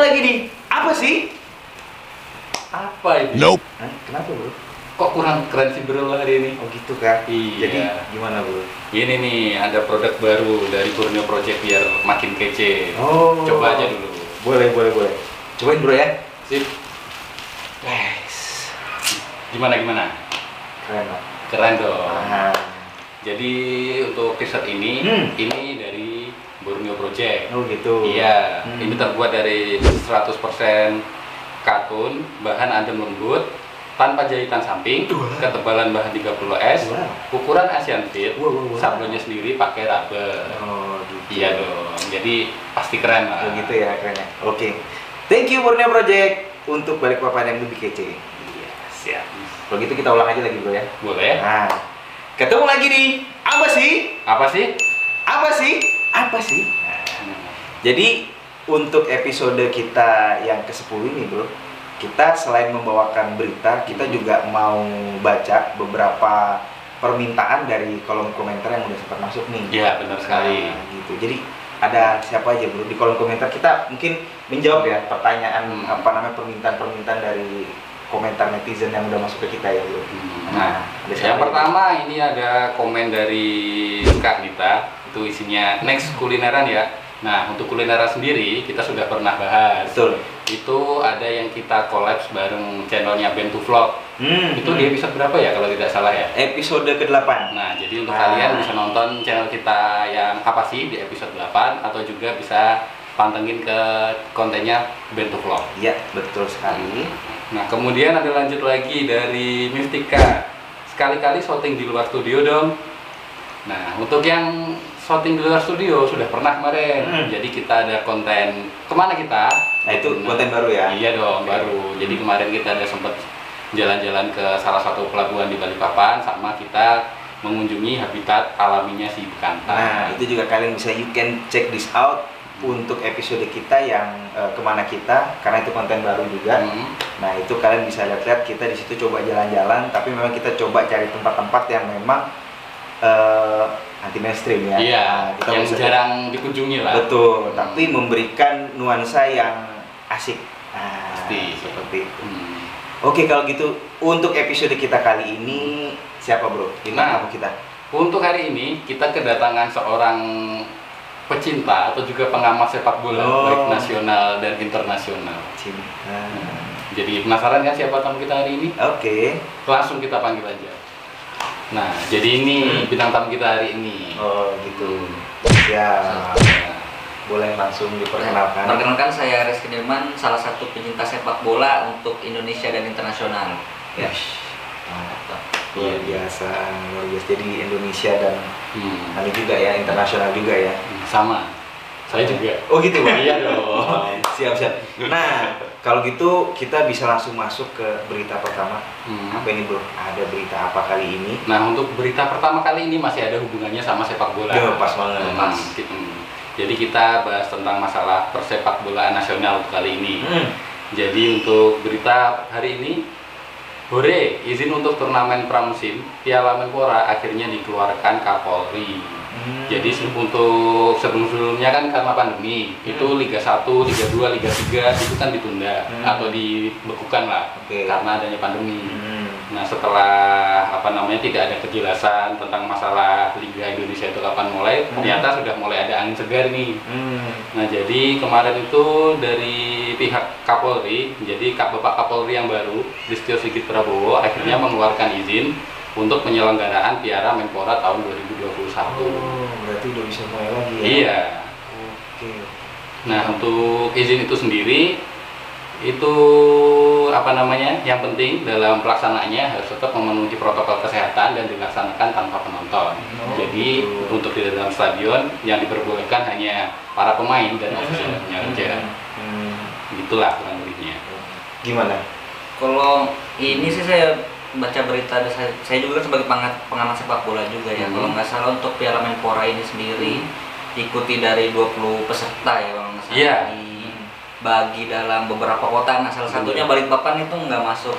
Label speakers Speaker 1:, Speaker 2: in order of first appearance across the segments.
Speaker 1: lagi di apa sih?
Speaker 2: Apa ini?
Speaker 3: Nope.
Speaker 1: Hah? Kenapa bro?
Speaker 2: Kok kurang keren sih bro hari ini?
Speaker 1: Oh gitu kan?
Speaker 2: Iya.
Speaker 1: Jadi gimana bro?
Speaker 2: Ini nih ada produk baru dari Borneo Project biar makin kece.
Speaker 1: Oh.
Speaker 2: Coba aja dulu.
Speaker 1: Boleh. Cobain bro ya.
Speaker 2: Sip.
Speaker 1: Guys,
Speaker 2: Gimana?
Speaker 1: keren lah.
Speaker 2: Keren dong.
Speaker 1: Nah,
Speaker 2: Jadi untuk t-shirt ini,
Speaker 1: Hmm.
Speaker 2: ini dari Borneo Project.
Speaker 1: oh gitu.
Speaker 2: Iya,
Speaker 1: Hmm.
Speaker 2: ini terbuat dari 100% katun, bahan adem lembut, tanpa jahitan samping,
Speaker 1: Wah.
Speaker 2: ketebalan bahan 30S,
Speaker 1: Wow.
Speaker 2: ukuran Asian Fit,
Speaker 1: Wow.
Speaker 2: sablonnya sendiri pakai rubber.
Speaker 1: Oh gitu.
Speaker 2: Iya dong, jadi pasti keren lah.
Speaker 1: Oh gitu ya, keren ya. Oke. Thank you Borneo Project untuk Balikpapan yang lebih kece.
Speaker 2: Iya, siap.
Speaker 1: Kalau gitu kita ulang aja lagi bro ya.
Speaker 2: Boleh?
Speaker 1: Nah, ketemu lagi di apa sih?
Speaker 2: Apa sih?
Speaker 1: Apa sih? Apa sih? Nah, jadi untuk episode kita yang ke-10 ini bro, kita selain membawakan berita, kita juga mau baca beberapa permintaan dari kolom komentar yang udah sempat masuk nih.
Speaker 2: Iya, benar sekali.
Speaker 1: Nah, gitu. Jadi ada siapa aja bro di kolom komentar, kita mungkin menjawab ya pertanyaan permintaan dari komentar netizen yang udah masuk ke kita ya bro.
Speaker 2: Nah,
Speaker 1: ada
Speaker 2: yang
Speaker 1: siapa
Speaker 2: pertama ini ada komen dari Kak Nita, itu isinya next kulineran ya. Nah, untuk kulineran sendiri kita sudah pernah bahas.
Speaker 1: Betul.
Speaker 2: Itu ada yang kita collabs bareng channelnya Ben2 Vlog. Itu di episode berapa ya kalau tidak salah ya?
Speaker 1: Episode ke-8.
Speaker 2: Nah, jadi untuk kalian bisa nonton channel kita yang apa sih di episode 8 atau juga bisa pantengin ke kontennya Ben2 Vlog.
Speaker 1: Iya, betul sekali.
Speaker 2: Nah, kemudian ada lanjut lagi dari Mystika. Sekali-kali syuting di luar studio dong. Nah, untuk yang syuting di luar studio sudah pernah kemarin. Jadi kita ada konten kemana kita?
Speaker 1: Nah, itu konten baru ya?
Speaker 2: Iya dong,
Speaker 1: Oke.
Speaker 2: baru. Jadi kemarin kita ada sempat jalan-jalan ke salah satu pelabuhan di Balikpapan sama kita mengunjungi habitat alaminya si bekantan.
Speaker 1: Nah, itu juga kalian bisa, you can check this out untuk episode kita yang kemana kita, karena itu konten baru juga. Nah, itu kalian bisa lihat-lihat, kita di situ coba jalan-jalan, tapi memang kita coba cari tempat-tempat yang memang anti mainstream ya.
Speaker 2: Iya,
Speaker 1: Nah, kita
Speaker 2: yang
Speaker 1: bisa-
Speaker 2: jarang dikunjungi lah.
Speaker 1: Betul, tapi memberikan nuansa yang asik. Nah,
Speaker 2: Pasti.
Speaker 1: seperti itu.
Speaker 2: Hmm.
Speaker 1: Oke, kalau gitu untuk episode kita kali ini siapa bro? Bintang tamu kita.
Speaker 2: Untuk hari ini kita kedatangan seorang pecinta atau juga pengamat sepak bola baik nasional dan internasional.
Speaker 1: Cinta.
Speaker 2: Jadi penasaran kan siapa tamu kita hari ini?
Speaker 1: Oke.
Speaker 2: Langsung kita panggil aja. Nah, jadi ini bintang tamu kita hari ini.
Speaker 1: Oh gitu. Ya, boleh langsung diperkenalkan.
Speaker 4: Perkenalkan, saya Rizky Dirman, salah satu pecinta sepak bola untuk Indonesia dan internasional.
Speaker 1: Ya. Mantap. Luar biasa. Jadi Indonesia dan ini juga ya, internasional juga ya.
Speaker 2: Sama. Saya juga.
Speaker 1: Oh gitu Pak?
Speaker 2: Iya dong.
Speaker 1: Siap. Nah, kalau gitu kita bisa langsung masuk ke berita pertama. Apa ini bro? Ada berita apa kali ini?
Speaker 2: Nah, untuk berita pertama kali ini masih ada hubungannya sama sepak bola.
Speaker 1: Ya, pas banget.
Speaker 2: Pas. Jadi kita bahas tentang masalah persepak bolaan nasional untuk kali ini. Jadi untuk berita hari ini, hore, izin untuk turnamen pramusim Piala Menpora akhirnya dikeluarkan Kapolri. Jadi untuk sebelum-sebelumnya kan karena pandemi, itu Liga 1, Liga 2, Liga 3 itu kan ditunda atau dibekukan lah karena adanya pandemi. Nah, setelah tidak ada kejelasan tentang masalah Liga Indonesia itu kapan mulai, ternyata sudah mulai ada angin segar nih. Nah, jadi kemarin itu dari pihak Kapolri, jadi Bapak Kapolri yang baru, Listio Sigit Prabowo, akhirnya mengeluarkan izin untuk penyelenggaraan Piala Menpora tahun 2021.
Speaker 1: Oh, berarti udah bisa mulai lagi ya?
Speaker 2: Iya.
Speaker 1: Oke.
Speaker 2: Nah, untuk izin itu sendiri, itu yang penting dalam pelaksanaannya harus tetap memenuhi protokol kesehatan dan dilaksanakan tanpa penonton. Jadi untuk di dalam stadion yang diperbolehkan hanya para pemain dan ofisialnya saja. Itulah kurang lebihnya.
Speaker 1: Gimana?
Speaker 4: Kalau ini sih saya baca berita, saya juga sebagai pengamat sepak bola juga ya. Kalau nggak salah untuk Piala Menpora ini sendiri diikuti dari 20 peserta ya kalau nggak salah.
Speaker 2: Iya.
Speaker 4: Bagi dalam beberapa kota, nah salah satunya Balikpapan itu nggak masuk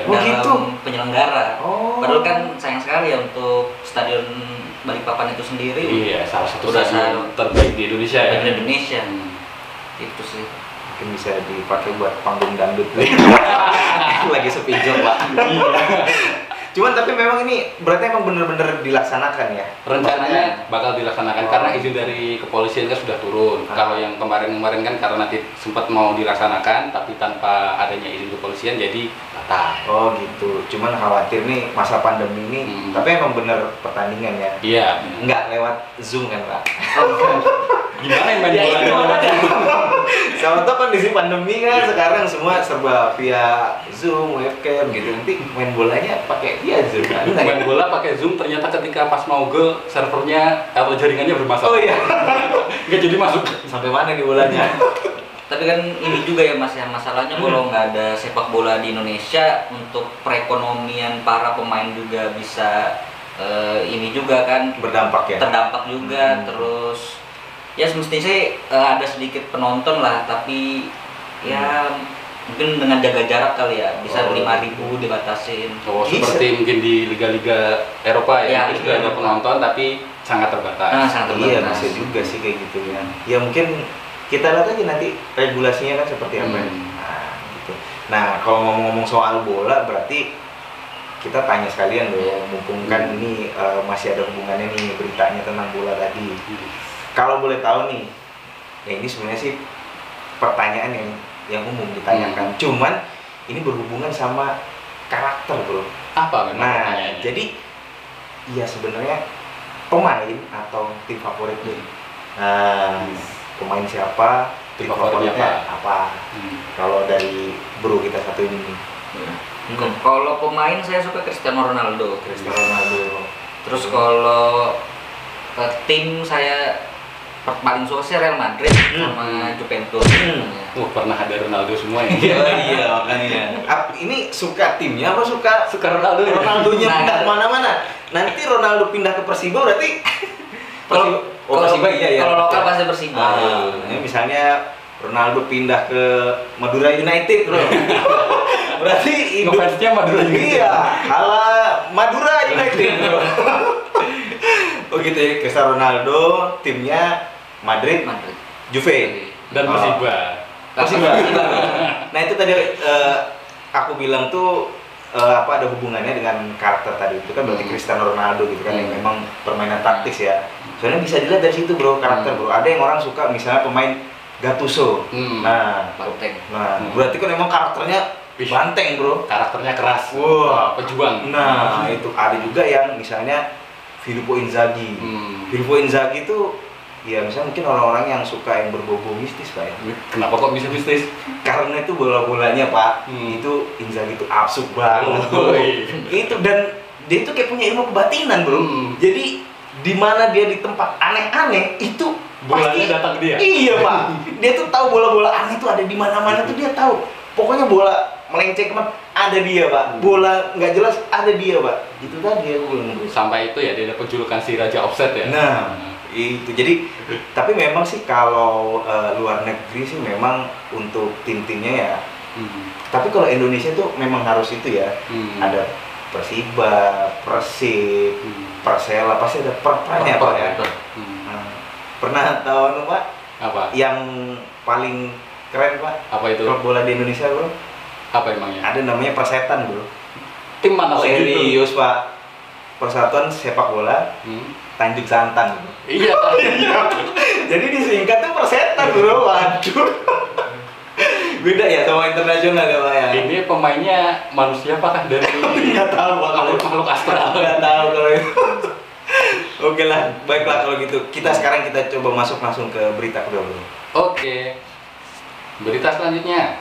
Speaker 4: dalam penyelenggara. Padahal kan sayang sekali ya untuk stadion Balikpapan itu sendiri.
Speaker 2: Iya, salah satu stadion terbaik di Indonesia ya.
Speaker 4: Indonesia. Itu sih.
Speaker 1: mungkin bisa dipakai buat panggung dangdut. Lagi sepi job Pak. Cuman tapi memang ini berarti emang bener-bener dilaksanakan ya?
Speaker 2: Rencananya bakal dilaksanakan karena izin dari kepolisian kan sudah turun. Kalau yang kemarin-kemarin kan karena nanti sempat mau dilaksanakan tapi tanpa adanya izin kepolisian jadi batal.
Speaker 1: Oh gitu. Cuman khawatir nih masa pandemi ini, tapi emang bener pertandingan ya?
Speaker 2: Iya.
Speaker 1: Nggak lewat Zoom kan Pak?
Speaker 2: Gimana yang main bola?
Speaker 1: Sama tuh kondisi pandemi kan sekarang semua serba via Zoom, webcam gitu. Nanti main bolanya pakai via Zoom kan?
Speaker 2: Main bola pakai Zoom ternyata ketika pas mau go servernya atau jaringannya bermasalah.
Speaker 1: Oh iya.
Speaker 2: Nggak jadi masuk.
Speaker 1: Sampai mana nih bolanya?
Speaker 4: Tapi kan ini juga ya Mas ya, masalahnya kalau nggak ada sepak bola di Indonesia, untuk perekonomian para pemain juga bisa ini juga kan
Speaker 1: Berdampak ya?
Speaker 4: terdampak juga. Terus ya semestinya sih ada sedikit penonton lah, tapi ya mungkin dengan jaga jarak kali ya, bisa 5.000 dibatasin.
Speaker 2: Oh, seperti mungkin di liga-liga Eropa ya, mungkin sudah ada penonton tapi sangat terbatas.
Speaker 4: Sangat terbatas.
Speaker 1: Iya, bisa juga sih kayak gitu ya. Ya mungkin kita lihat aja nanti regulasinya kan seperti apa. Nah, gitu. Nah, kalau ngomong-ngomong soal bola berarti kita tanya sekalian dong, mumpung kan ini masih ada hubungannya nih beritanya tentang bola tadi. Kalau boleh tahu nih, ya ini sebenarnya sih pertanyaan yang umum ditanyakan. Cuman ini berhubungan sama karakter bro.
Speaker 2: Apa memang
Speaker 1: Nah,
Speaker 2: pertanyaannya?
Speaker 1: jadi ya sebenarnya pemain atau tim favorit nih. Nah, pemain siapa?
Speaker 2: Tim favoritnya
Speaker 1: apa? Kalau dari bro kita satu ini nih.
Speaker 4: Kalau pemain saya suka Cristiano Ronaldo.
Speaker 1: Cristiano Ronaldo.
Speaker 4: Terus kalau tim saya paling suka sih Real Madrid sama Juventus.
Speaker 2: Pernah ada Ronaldo semua ya?
Speaker 1: Iya makanya. Ini suka timnya apa suka
Speaker 2: Ronaldo?
Speaker 1: Ronaldonya pindah kemana-mana. Nanti Ronaldo pindah ke Persiba berarti Persiba iya ya.
Speaker 4: Kalau lokal pasti Persiba.
Speaker 1: Ini misalnya Ronaldo pindah ke Madura United bro. Berarti
Speaker 2: Ngefansnya Madura United.
Speaker 1: Iya, ala Madura United bro. Oh gitu ya, Cristiano Ronaldo timnya Madrid, Juve
Speaker 2: dan Persiba.
Speaker 1: Nah itu tadi aku bilang tuh ada hubungannya dengan karakter tadi itu kan berarti Cristiano Ronaldo gitu kan yang memang permainan taktis ya. Soalnya bisa dilihat dari situ bro karakter bro. Ada yang orang suka misalnya pemain Gattuso. Nah,
Speaker 4: Banteng.
Speaker 1: Nah, berarti kan emang karakternya banteng bro.
Speaker 2: Karakternya keras.
Speaker 1: Wah,
Speaker 2: pejuang.
Speaker 1: Nah, itu ada juga yang misalnya Filippo Inzaghi. Filippo Inzaghi itu ya misalnya mungkin orang-orang yang suka yang berbau mistis Pak ya.
Speaker 2: Kenapa kok bisa mistis?
Speaker 1: Karena itu bola-bolanya Pak, itu Inzaghi itu absurd banget. Itu dan dia itu kayak punya ilmu kebatinan bro. Jadi di mana dia di tempat aneh-aneh itu
Speaker 2: bolanya
Speaker 1: pasti
Speaker 2: datang dia.
Speaker 1: Iya Pak. Dia tuh tahu bola-bola aneh itu ada di mana-mana tuh dia tahu. Pokoknya bola melenceng kemana ada dia Pak. Bola nggak jelas ada dia Pak. Itu tadi aku bilang.
Speaker 2: Sampai itu ya dia ada penjulukan si Raja Offset ya.
Speaker 1: Nah itu jadi tapi memang sih kalau luar negeri sih memang untuk tim-timnya ya. Tapi kalau Indonesia tuh memang harus itu ya. Ada Persiba, Persib, Persela pasti ada pernya Pak ya. Pernah tahu anu Pak?
Speaker 2: Apa?
Speaker 1: Yang paling keren Pak?
Speaker 2: Apa itu?
Speaker 1: Klub bola di Indonesia bro?
Speaker 2: Apa emangnya?
Speaker 1: Ada namanya Persetan bro.
Speaker 2: Tim mana sih itu?
Speaker 1: Serius Pak. Persatuan Sepak Bola Tanjung Santan bro.
Speaker 2: Iya.
Speaker 1: Jadi disingkat tuh Persetan bro. Waduh. Beda ya sama internasional ya Pak ya?
Speaker 2: Ini pemainnya manusia apakah dari
Speaker 1: Nggak tahu Pak kalau itu.
Speaker 2: makhluk astral?
Speaker 1: Nggak tahu kalau itu. Oke lah, baiklah kalau gitu. Sekarang kita coba masuk langsung ke berita kedua bro.
Speaker 2: Oke. Berita selanjutnya.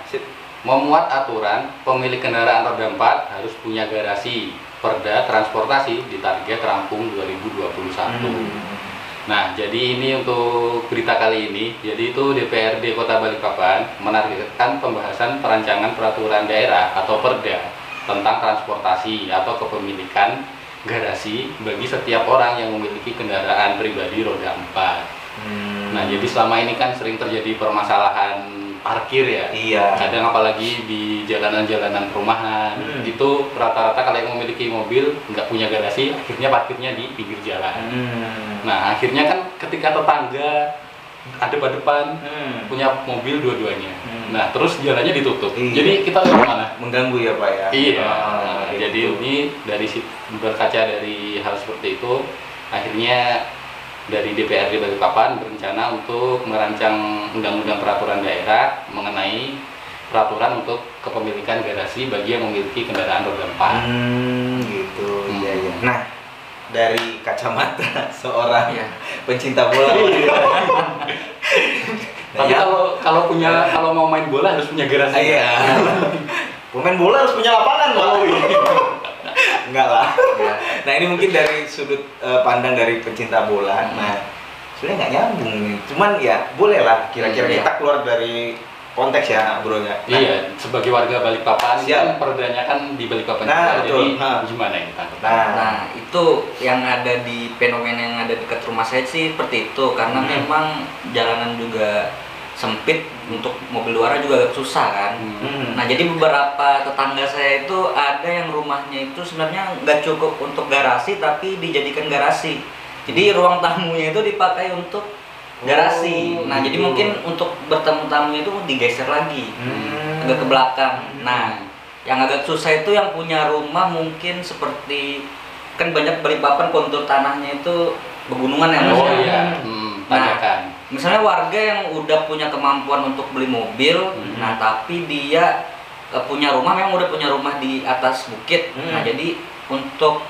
Speaker 2: Memuat aturan pemilik kendaraan roda 4 harus punya garasi. Perda transportasi ditarget rampung 2021. Nah, jadi ini untuk berita kali ini. Jadi itu DPRD Kota Balikpapan menargetkan pembahasan perancangan peraturan daerah atau Perda tentang transportasi atau kepemilikan garasi bagi setiap orang yang memiliki kendaraan pribadi roda 4. Nah, jadi selama ini kan sering terjadi permasalahan parkir ya.
Speaker 1: Iya.
Speaker 2: Kadang apalagi di jalanan-jalanan perumahan itu rata-rata kalau yang memiliki mobil nggak punya garasi, akhirnya parkirnya di pinggir jalan. Nah, akhirnya kan ketika tetangga adep-adepan, punya mobil dua-duanya. Nah, terus jalannya ditutup.
Speaker 1: Iya.
Speaker 2: Jadi kita lewat mana?
Speaker 1: Mengganggu ya Pak ya.
Speaker 2: Iya.
Speaker 1: Gitu.
Speaker 2: Jadi ini dari berkaca dari hal seperti itu, akhirnya dari DPRD Balikpapan berencana untuk merancang undang-undang peraturan daerah mengenai peraturan untuk kepemilikan garasi bagi yang memiliki kendaraan roda 4.
Speaker 1: Gitu. Iya iya. Nah, dari kacamata seorang
Speaker 4: Iya.
Speaker 1: pencinta bola.
Speaker 2: Tapi kalau mau main bola harus punya garasi.
Speaker 1: Iya. Pemain bola harus punya lapangan, Pak. Enggak lah. Nah, ini mungkin dari sudut pandang dari pencinta bola. Nah, sebenarnya nggak nyambung nih. Cuman ya boleh lah kira-kira
Speaker 4: Iya.
Speaker 1: kita keluar dari konteks ya, Bro ya. Nah,
Speaker 2: Iya, sebagai warga Balikpapan
Speaker 1: Siap.
Speaker 2: kan perdanya kan di Balikpapan
Speaker 1: Nah,
Speaker 2: juga.
Speaker 1: betul.
Speaker 2: Jadi
Speaker 1: Nah.
Speaker 2: gimana ini tanggapan?
Speaker 4: Nah, itu yang ada di fenomena yang ada dekat rumah saya sih seperti itu, karena memang jalanan juga sempit, untuk mobil luar juga agak susah kan. Nah, jadi beberapa tetangga saya itu ada yang rumahnya itu sebenarnya nggak cukup untuk garasi, tapi dijadikan garasi. Jadi ruang tamunya itu dipakai untuk garasi. Nah, jadi mungkin untuk bertemu tamu itu digeser lagi agak ke belakang. Nah, yang agak susah itu yang punya rumah mungkin seperti kan banyak Balikpapan kontur tanahnya itu pegunungan ya Mas.
Speaker 2: Oh
Speaker 4: ya?
Speaker 2: iya, tanyakan.
Speaker 4: Misalnya warga yang udah punya kemampuan untuk beli mobil, nah tapi dia punya rumah, memang udah punya rumah di atas bukit. Nah, jadi untuk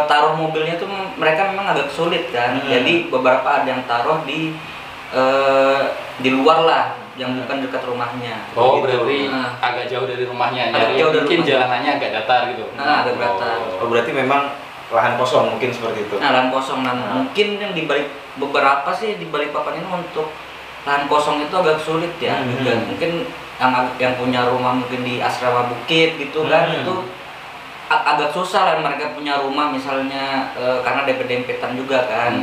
Speaker 4: taruh mobilnya tuh mereka memang agak sulit kan. Jadi beberapa ada yang taruh di luar lah, yang bukan dekat rumahnya.
Speaker 2: Oh,
Speaker 1: Gitu.
Speaker 2: berarti
Speaker 4: Nah.
Speaker 2: agak jauh dari rumahnya.
Speaker 4: Agak
Speaker 2: Jadi
Speaker 4: jauh dari
Speaker 2: mungkin
Speaker 4: rumahnya.
Speaker 2: jalanannya agak datar gitu.
Speaker 4: Nah, agak datar.
Speaker 1: Oh, berarti memang lahan kosong mungkin seperti itu.
Speaker 4: Nah, lahan kosong. Nah, mungkin yang di balik beberapa sih di Balikpapan ini untuk lahan kosong itu agak sulit ya. Juga mungkin yang punya rumah mungkin di asrama bukit gitu kan, itu agak susah lah mereka punya rumah misalnya karena dempet-dempetan juga kan.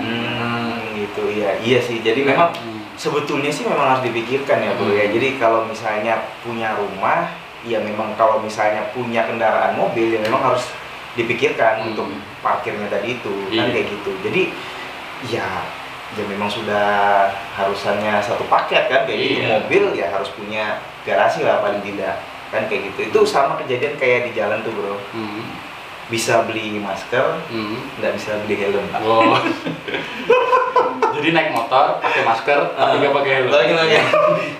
Speaker 1: Gitu ya. Iya sih. Jadi memang sebetulnya sih memang harus dipikirkan ya, Bro ya. Jadi kalau misalnya punya rumah, ya memang kalau misalnya punya kendaraan mobil ya memang harus dipikirkan untuk parkirnya tadi itu kan
Speaker 2: Iya.
Speaker 1: kayak gitu. Jadi ya memang sudah harusannya satu paket kan kayak gitu.
Speaker 2: Iya.
Speaker 1: Mobil ya harus punya garasi lah paling tidak kan kayak gitu. Itu sama kejadian kayak di jalan tuh, Bro. Bisa beli masker, nggak bisa beli helm.
Speaker 2: Oh. Jadi naik motor pakai masker tapi nggak pakai helm.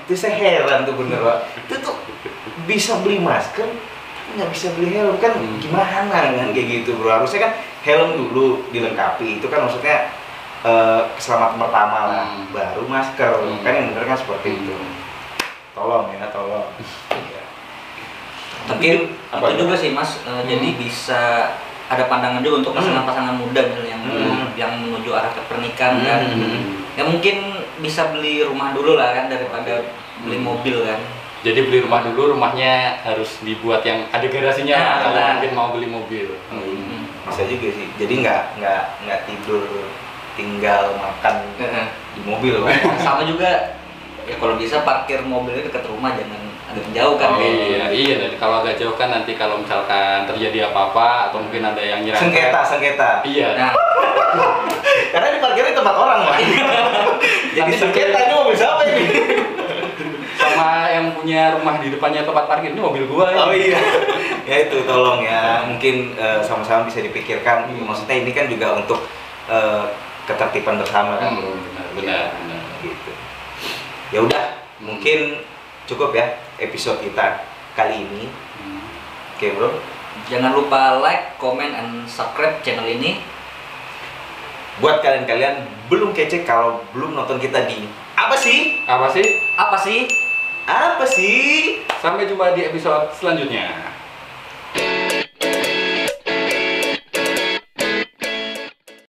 Speaker 1: Itu saya heran tuh bener, Pak. Itu tuh bisa beli masker nggak bisa beli helm kan gimana kan kayak gitu, Bro. Harusnya kan helm dulu dilengkapi, itu kan maksudnya keselamatan pertama lah, baru masker kan yang bener kan seperti itu. Tolong ya, tolong.
Speaker 4: Mungkin
Speaker 1: Apa
Speaker 4: itu
Speaker 1: itu?
Speaker 4: juga sih Mas, jadi bisa ada pandangan juga untuk pasangan-pasangan muda misalnya yang menuju arah ke pernikahan kan. Ya mungkin bisa beli rumah dulu lah kan daripada beli mobil kan.
Speaker 2: Jadi beli rumah dulu, rumahnya harus dibuat yang ada garasinya
Speaker 4: Nah,
Speaker 2: kalau
Speaker 4: nah.
Speaker 2: mungkin mau beli mobil.
Speaker 1: Bisa juga sih. Jadi nggak tidur, tinggal makan di mobil, Pak.
Speaker 4: Sama juga ya kalau bisa parkir mobilnya dekat rumah, jangan agak jauh kan.
Speaker 2: Oh iya, dan kalau agak jauh kan nanti kalau misalkan terjadi apa-apa atau mungkin ada yang nyerang.
Speaker 1: Sengketa.
Speaker 2: Iya.
Speaker 4: Nah,
Speaker 1: Karena di parkirnya tempat orang, Pak. Jadi
Speaker 2: Nanti
Speaker 1: sengketa ini mobil siapa ini?
Speaker 2: Sama yang punya rumah di depannya tempat parkir, ini mobil gua.
Speaker 1: Oh iya. Ya itu tolong ya, mungkin sama-sama bisa dipikirkan. Maksudnya ini kan juga untuk ketertiban bersama kan, Bro.
Speaker 2: Benar.
Speaker 1: Gitu. Ya udah, mungkin cukup ya episode kita kali ini. Oke, Bro.
Speaker 4: jangan lupa like, comment, and subscribe channel ini.
Speaker 1: Buat kalian-kalian belum kece kalau belum nonton kita di apa sih?
Speaker 4: Apa sih?
Speaker 1: Apa sih?
Speaker 2: Sampai jumpa di episode selanjutnya.